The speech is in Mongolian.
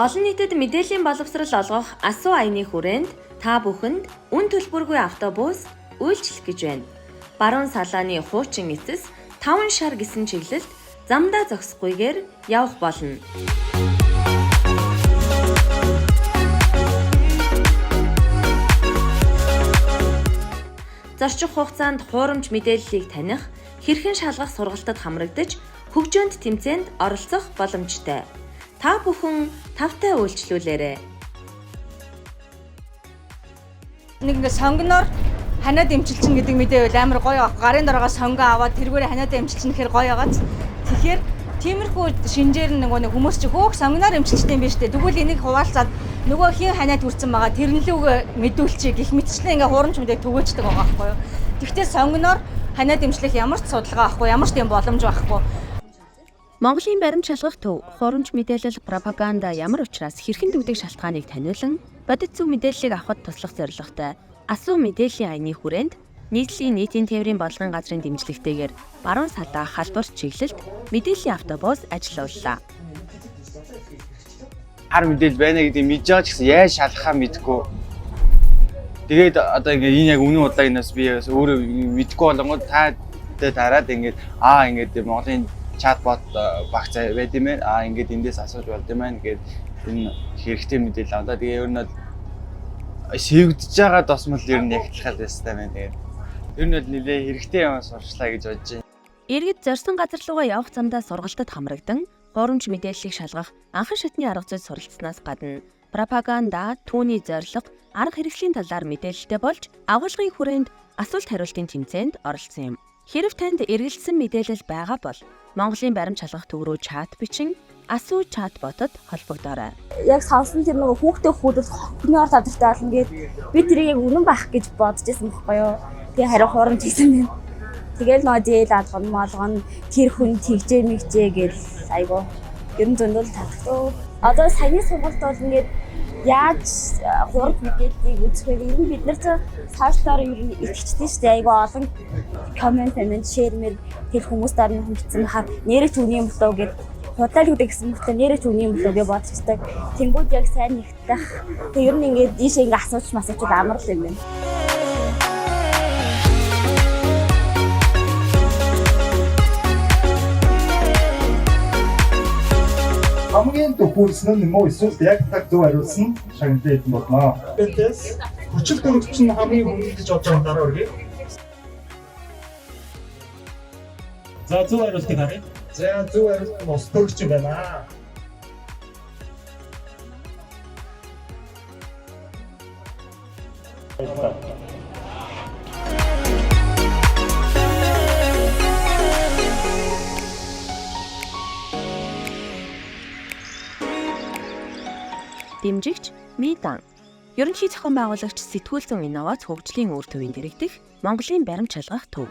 Олон нийтэд мэдээллийн боловсрал олгох асуу аяны хүрээнд та бүхэнд үн төлбөргүй автобус үйлчлэх гэж байна. Баруун салааны хуучин эцэс 5 шар гэсэн чиглэлд замдаа зогсохгүйгээр явах болно. Зорчих хугацаанд хуурамч мэдээллийг таних, хэрхэн шалгах сургалтад хамрагдаж, хөгжөөнд тэмцээнд оролцох боломжтой. Та бүхэн тавтай үйлчлүүлээрэй. Нэг ингээ сонгоноор ханиад эмчилчин гэдэг мэдээ байл амар гоё аа. Гарын дорогоос сонгоо аваад тэргээр ханиад эмчилчин гэхэр гоё байгааз. Тэгэхээр тиймэрхүү шинжээр нэг хүмүүс чи хөөх сонгоноор эмчилчтэй юм биш үү? Тэгвэл энийг хуваалцаад нөгөө хин ханиад хүрсэн байгаа тэрнлүүгээ мэдүүлчих гэх мэтчлэн ингээ хуурамч мэдээ түгээждэг байгаа байхгүй юу? Тэгвэл сонгоноор ханиад эмчлэх ямар ч судалгаа авахгүй, ямар ч тийм боломж байхгүй. Монголын баримт шалгах төв, хуурамч мэдээлэл, пропаганда ямар учраас хэрхэн дүүдэг шалтгааныг таниулан, бодит зөв мэдээллийг авахд туслах зорилготой асуу мэдээллийн аяны хүрээнд нийслэлийн нийтийн тээврийн бодлогын газрын дэмжлэгтэйгээр баруун салаа халдварт чиглэлд мэдээллийн автобус ажиллауллаа. Хар мэдээлэл байна гэдэг мэдж байгаа ч гэсэн яаж шалгахаа мэдэхгүй. Тэгээд одоо ингээ энэ яг үнэн удаагнаас би өөрөө мэдэхгүй болонгод та дараад ингээд ингээд Монголын чатбот багц байд юм байна. Ингээд эндээс асууж болд юм байна гэд энэ хэрэгтэй мэдээлэл авлаа. Тэгээ ер нь сэвэгдэж байгаа тосмол ер нь ягтлахад байстай байна. Тэгээд ер нь нэлээ хэрэгтэй юм сурчлаа гэж бодож байна. Иргэд зорьсон газар руугаа явах замдаа сургалтад хамрагдан хуурамч мэдээллийг шалгах анхан шатны арга зүйд суралцснаас гадна пропаганда, түүний зорилго, арга хэрэгслийн талаар мэдээлэлтэй болж агуулгын хүрээнд асуулт хариултын тэмцээнд оролцсон юм. Хэрэв танд эргэлзсэн мэдээлэл байгаа бол Монголын баримт шалгах төв рүү чат бичин асуу чатботод холбогдоорой. Яг сонсон тэр нөгөө хүүхдээ хүүдэл хүний ор тавтартай болно гээд би тэрийг яг үнэн байх гэж бодож байсан байхгүй юу. Тэгээ хариу хуурамч хийсэн байна. Тэгэл нөгөө зээл алгон тэр хүн тэгжээ мэгжээ гэж айгу ер нь зөндөл татдаг. Одоо саяны сургалт бол ингээд яаж хурд мэдээллийг үзэх вэ? Ер нь бид нар ч сошиалаар ер нь итгэжтэй шүү дээ. Айгу олон коммент, шеэр тэр хүмүүс дарны хүндсэн хаа нэрэж үний юм болов гэд худлаа л үдэ гэсэн мэт нэрэж үний юм болов гэж бодчихдаг. Тэнгүүд яг сайн нэгтэх. Тэг ер нь ингээд ийшээ ингээд асууч амар л юм байна. Хамгийн төвөрсөн нь мөн эсвэл яг так зөв хариулсан шагналтай юм болно. Энэс хүчил төрөгч нь хамгийн хүндэж одоо дараа үргэлж. За зөв хариултыг харъя. За зөв хариулт нь ус төрөгч юм байна. Дэмжигч Мидан. Ерөнхий зохион байгуулагч сэтгүүл зүйн инновац хөгжлийн үр төвийн дэргэдэх Монголын баримт шалгах төв.